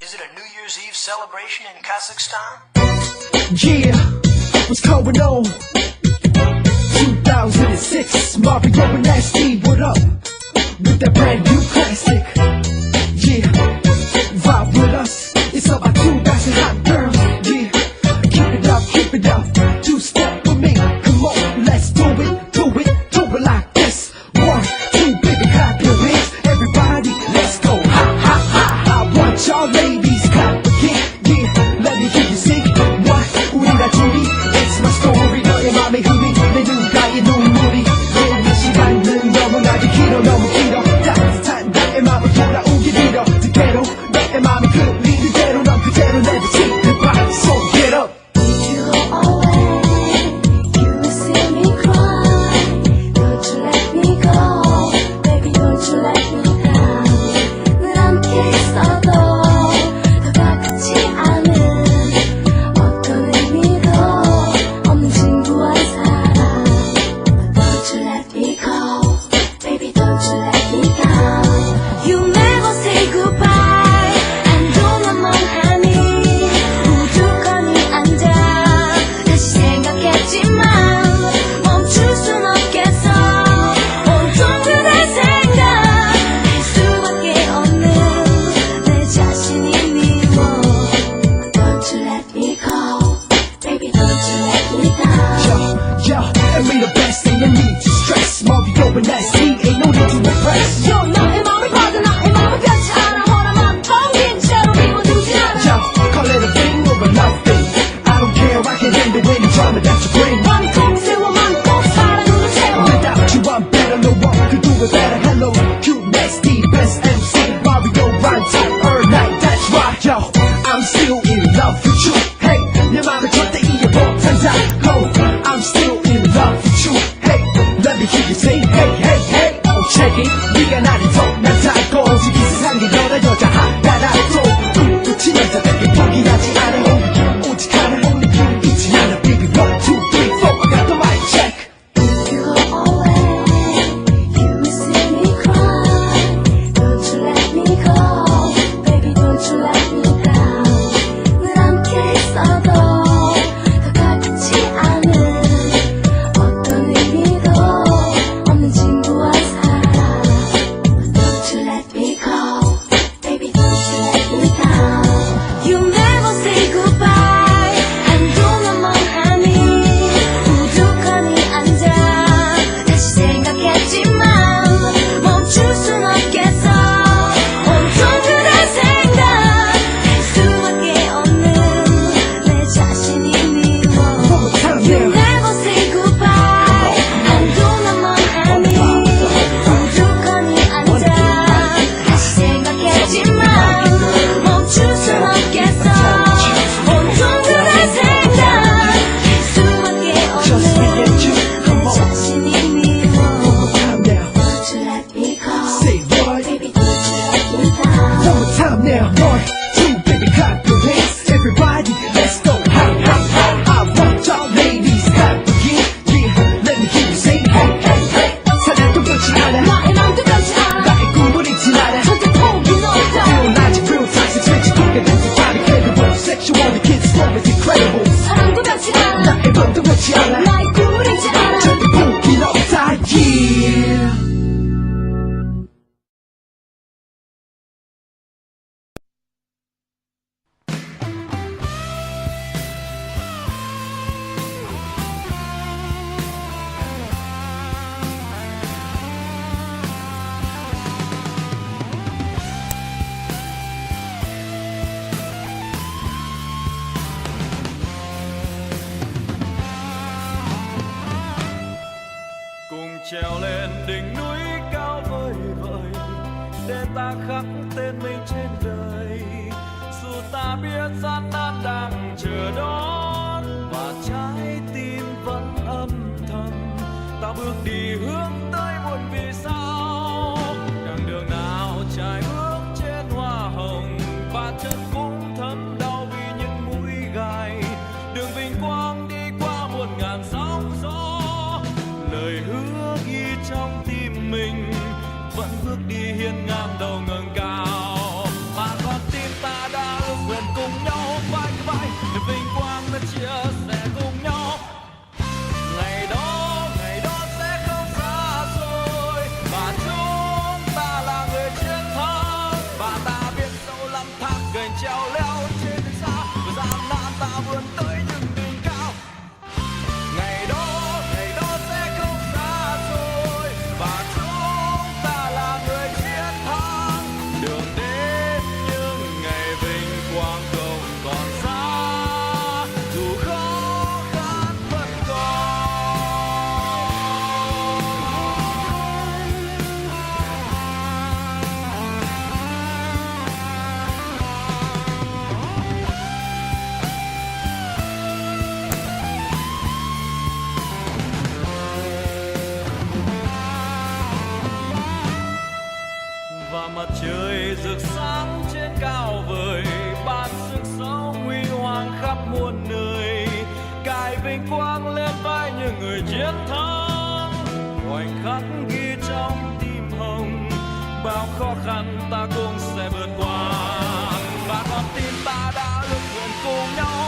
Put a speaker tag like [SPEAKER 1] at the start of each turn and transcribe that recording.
[SPEAKER 1] Is it a New Year's Eve celebration in Kazakhstan?
[SPEAKER 2] Yeah, what's going on? 2006, Mario and Nasty, what up? With that brand new classic. Yeah, vibe with us. It's about 2,000 hot girls. Yeah, keep it up, two-step with me. Come on, let's do it like this. 1, 2, baby, clap your hands. Everybody, let's go. Ha, ha, ha. I want y'all ladies clap again. Yeah, let me hear you sing. What? 우리가 둘이 It's my story. 너의 맘에 흐린 내 눈가의 눈물이 내 시간은 너무나도 길어 너무 길어. 따뜻한 나의 맘을 돌아오게 빌어. 그대로 너의 맘이 그린 그대로 넌 그대로 내게 지켜봐. So get up.
[SPEAKER 3] Trèo lên đỉnh núi cao vời vợi để ta khắc tên mình trên đời, dù ta biết gian nan đang chờ đón và trái tim vẫn âm thầm. Ta bước đi hướng tới một vì sao, đằng đường nào trải bước trên hoa hồng, và chân cũng thấm đau vì những mũi gai. Đường vinh quang đi qua 1000 sóng gió, lời hứa ghi trong tim mình vẫn bước đi hiên ngang đầu ngẩng cao. Mà con tim ta đã và mặt trời rực sáng trên cao vời, ban sức sống huy hoàng khắp muôn nơi, cài vinh quang lên vai những người chiến thắng. Khoảnh khắc ghi trong tim hồng, bao khó khăn ta cũng sẽ vượt qua, và con tim ta đã ước nguyện cùng nhau